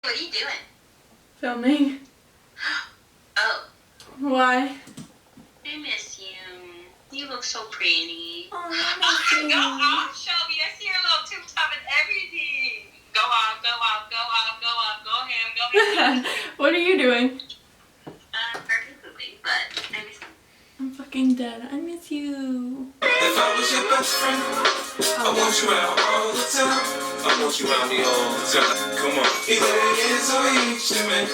What are you doing? Filming. Oh. Why? I miss you. You look so pretty. Oh, Go off, Shelby. I see your little tube top and everything. Go off, go off, go off, go off. Go ham, go ham. What are you doing? Perfect pooping, but I miss you. I'm fucking dead. I miss you. If I was your best friend, I want you out all the time. I want you around me all the time. Come on. Either it is or each to me.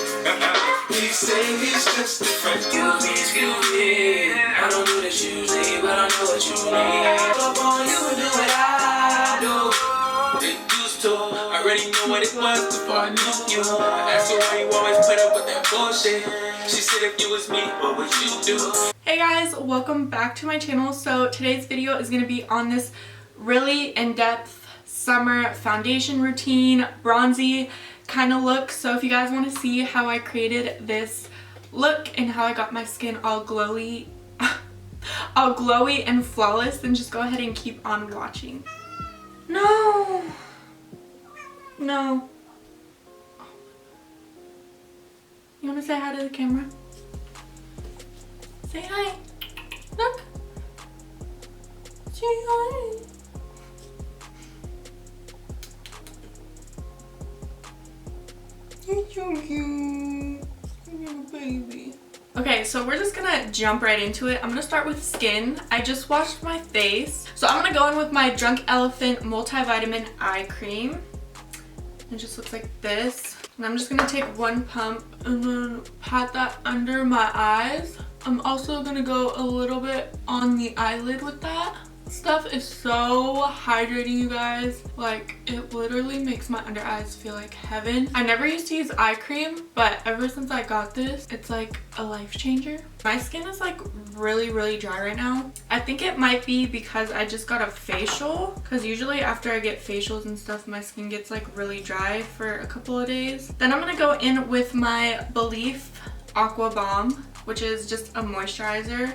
He say he's just a friend. Excuse me. I don't do this usually, but I know what you need. Up on you and do what I do. It used to. I already knew what it was before I knew you. I asked her why you always put up with that bullshit. She said if you was me, what would you do? Hey guys, welcome back to my channel. So today's video is going to be on this really in-depth summer foundation routine, bronzy kind of look. So if you guys want to see how I created this look and how I got my skin all glowy and flawless, then just go ahead and keep on watching. No. You want to say hi to the camera? Say hi. Look. Say hi. You're so cute. You're a baby. Okay, so we're just gonna jump right into it. I'm gonna start with skin. I just washed my face. So I'm gonna go in with my Drunk Elephant multivitamin eye cream. It just looks like this. And I'm just gonna take one pump and then pat that under my eyes. I'm also gonna go a little bit on the eyelid with that. Stuff is so hydrating, you guys. Like, it literally makes my under eyes feel like heaven. I never used to use eye cream, but ever since I got this, it's like a life changer. My skin is like really dry right now. I think it might be because I just got a facial, because usually after I get facials and stuff, my skin gets like really dry for a couple of days. Then I'm gonna go in with my Belif Aqua Bomb, which is just a moisturizer.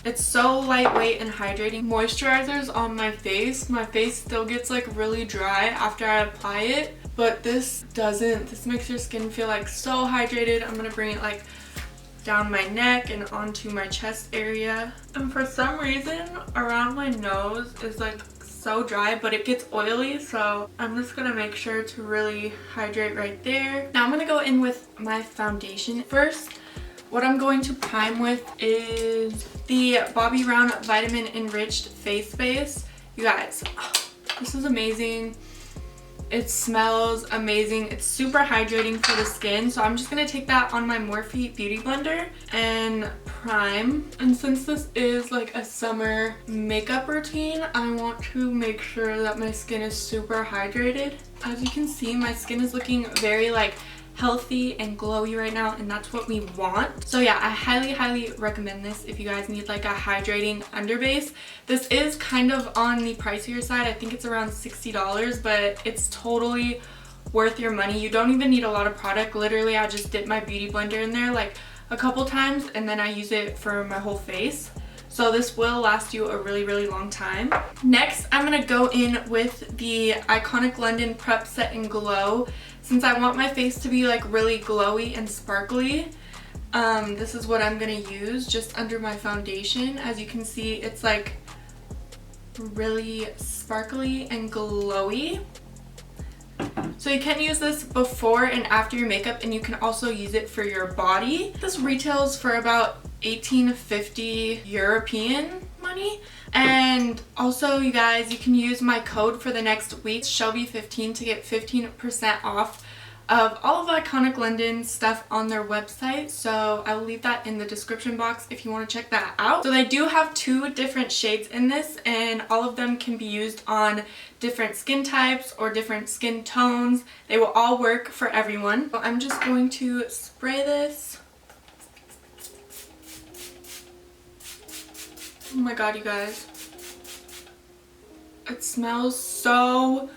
It's so lightweight and hydrating. Moisturizers on my face. My face still gets like really dry after I apply it, but this doesn't. This makes your skin feel like so hydrated. I'm gonna bring it like down my neck and onto my chest area. And for some reason, around my nose is like so dry, but it gets oily, so I'm just gonna make sure to really hydrate right there. Now I'm gonna go in with my foundation. First, what I'm going to prime with is the Bobbi Brown Vitamin Enriched Face Base. You guys, this is amazing. It smells amazing. It's super hydrating for the skin. So I'm just going to take that on my Morphe Beauty Blender and prime. And since this is like a summer makeup routine, I want to make sure that my skin is super hydrated. As you can see, my skin is looking very like healthy and glowy right now, and that's what we want. So yeah, I highly recommend this if you guys need like a hydrating underbase. This is kind of on the pricier side. I think it's around $60, but it's totally worth your money. You don't even need a lot of product. Literally, I just dip my beauty blender in there like a couple times and then I use it for my whole face. So this will last you a really long time. Next, I'm gonna go in with the Iconic London Prep Set and Glow. Since I want my face to be like really glowy and sparkly, this is what I'm gonna use just under my foundation. As you can see, it's like really sparkly and glowy. So you can use this before and after your makeup, and you can also use it for your body. This retails for about $18.50 European money. And also, you guys, you can use my code for the next week, Shelby15, to get 15% off of all of Iconic London stuff on their website. So I will leave that in the description box if you want to check that out. So they do have 2 different shades in this, and all of them can be used on different skin types or different skin tones. They will all work for everyone. So I'm just going to spray this. Oh my god, you guys. It smells so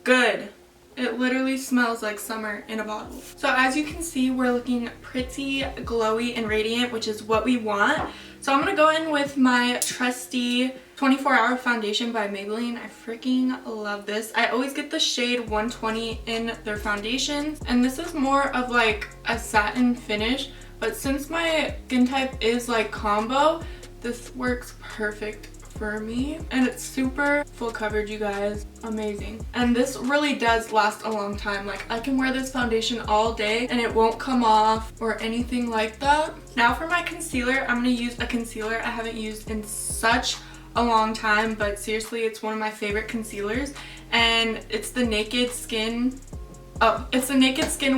good. It literally smells like summer in a bottle. So as you can see, we're looking pretty glowy and radiant, which is what we want. So I'm gonna go in with my trusty 24-Hour Foundation by Maybelline. I freaking love this. I always get the shade 120 in their foundations, and this is more of like a satin finish, but since my skin type is like combo, this works perfect for me, and it's super full coverage, you guys. Amazing. And this really does last a long time. Like, I can wear this foundation all day and it won't come off or anything like that. Now for my concealer, I'm gonna use a concealer I haven't used in such a long time, but seriously, it's one of my favorite concealers, and it's the Naked Skin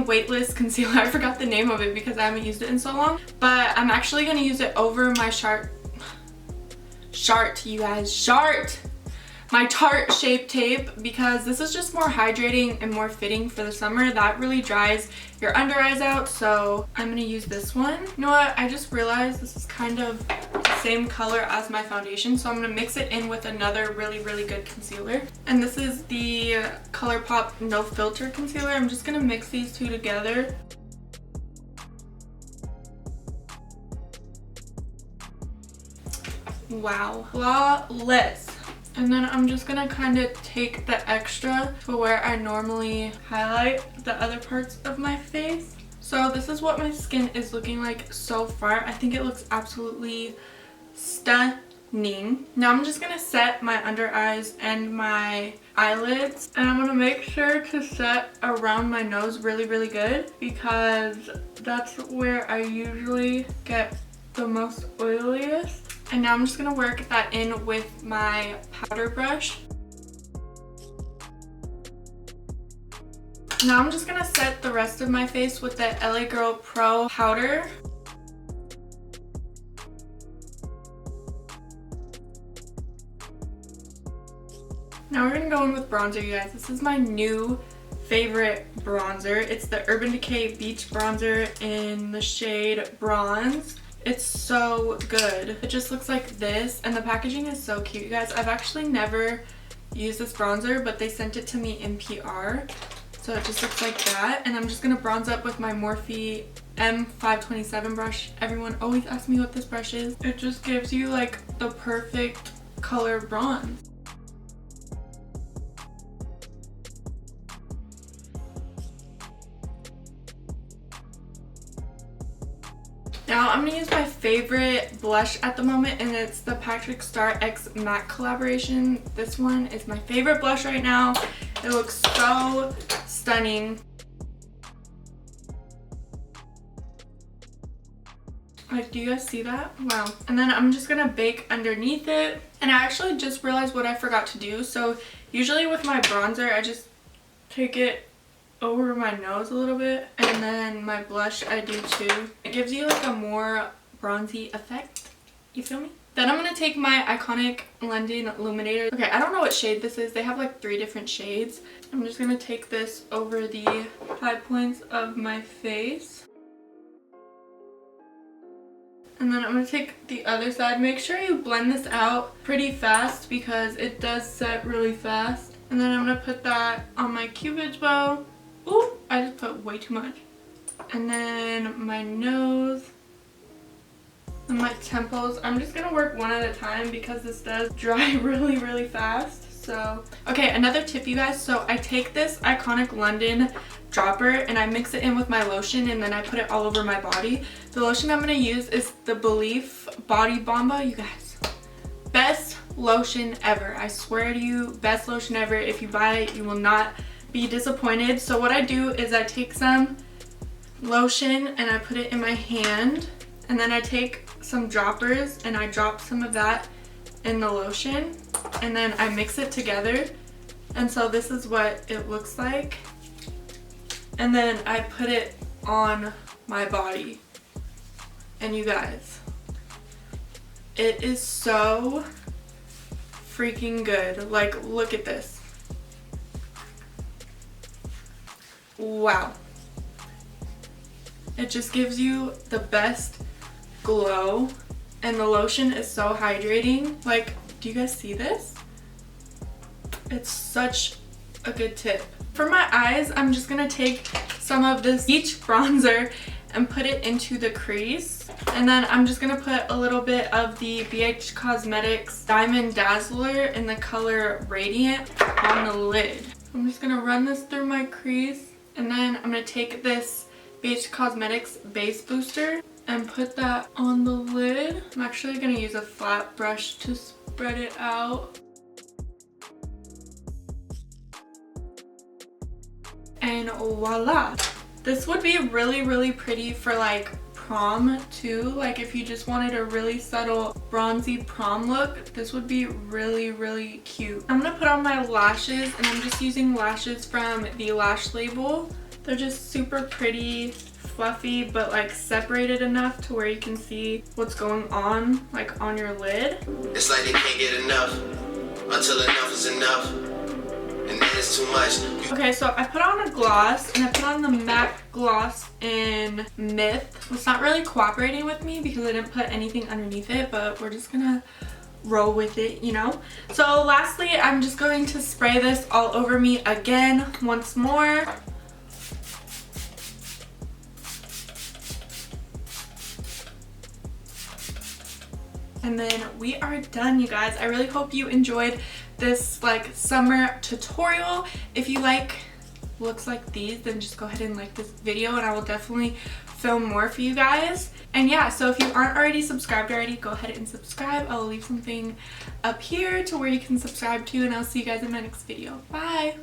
weightless concealer. I forgot the name of it because I haven't used it in so long, but I'm actually gonna use it over my my Tarte Shape Tape, because this is just more hydrating and more fitting for the summer. That really dries your under eyes out, so I'm gonna use this one. You know what, I just realized this is kind of the same color as my foundation, so I'm gonna mix it in with another really good concealer, and this is the Colorpop No Filter Concealer. I'm just gonna mix these two together. Wow, flawless. And then I'm just gonna kind of take the extra to where I normally highlight the other parts of my face. So this is what my skin is looking like so far. I think it looks absolutely stunning. Now I'm just gonna set my under eyes and my eyelids, and I'm gonna make sure to set around my nose really good, because that's where I usually get the most oiliest. And now I'm just gonna work that in with my powder brush. Now I'm just gonna set the rest of my face with the LA Girl Pro powder. Now we're gonna go in with bronzer, you guys. This is my new favorite bronzer. It's the Urban Decay Beach Bronzer in the shade Bronze. It's so good. It just looks like this, and the packaging is so cute, you guys. I've actually never used this bronzer, but they sent it to me in PR, so it just looks like that. And I'm just gonna bronze up with my Morphe M527 brush. Everyone always asks me what this brush is. It just gives you like the perfect color bronze. Now I'm gonna use my favorite blush at the moment, and it's the Patrick Star X Matte collaboration. This one is my favorite blush right now. It looks so stunning. Like, do you guys see that? Wow. And then I'm just gonna bake underneath it. And I actually just realized what I forgot to do. So usually with my bronzer, I just take it over my nose a little bit, and then my blush I do too. It gives you like a more bronzy effect, you feel me? Then I'm gonna take my iconic London Illuminator. Okay, I don't know what shade this is. They have like 3 different shades. I'm just gonna take this over the high points of my face. And then I'm gonna take the other side. Make sure you blend this out pretty fast because it does set really fast. And then I'm gonna put that on my cupid's bow. Ooh, I just put way too much. And then my nose and my temples. I'm just gonna work one at a time because this does dry really fast. So, okay, another tip, you guys. So I take this iconic London dropper and I mix it in with my lotion, and then I put it all over my body. The lotion I'm gonna use is the Belif Body Bomba, you guys. Best lotion ever. I swear to you, best lotion ever. If you buy it, you will not be disappointed. So what I do is I take some lotion and I put it in my hand, and then I take some droppers and I drop some of that in the lotion, and then I mix it together, and so this is what it looks like. And then I put it on my body, and you guys, it is so freaking good. Like, look at this. Wow. It just gives you the best glow, and the lotion is so hydrating. Like, do you guys see this? It's such a good tip. For my eyes, I'm just gonna take some of this Beach bronzer and put it into the crease, And then I'm just gonna put a little bit of the BH Cosmetics Diamond Dazzler in the color Radiant on the lid. I'm just gonna run this through my crease, and then I'm gonna take this BH Cosmetics Base Booster and put that on the lid. I'm actually gonna use a flat brush to spread it out. And voila. This would be really pretty for like prom too. Like if you just wanted a really subtle bronzy prom look, this would be really cute. I'm gonna put on my lashes, and I'm just using lashes from the Lash Label. They're just super pretty, fluffy, but like separated enough to where you can see what's going on like on your lid. It's like they can't get enough until enough is enough, and then it's too much. Okay, so I put on a gloss, and I put on the MAC gloss in Myth. It's not really cooperating with me because I didn't put anything underneath it, but we're just gonna roll with it, you know. So lastly, I'm just going to spray this all over me again once more. And then we are done, you guys. I really hope you enjoyed this like summer tutorial. If you like looks like these, then just go ahead and like this video, and I will definitely film more for you guys. And yeah, so if you aren't already subscribed already, go ahead and subscribe. I'll leave something up here to where you can subscribe to, and I'll see you guys in my next video. Bye!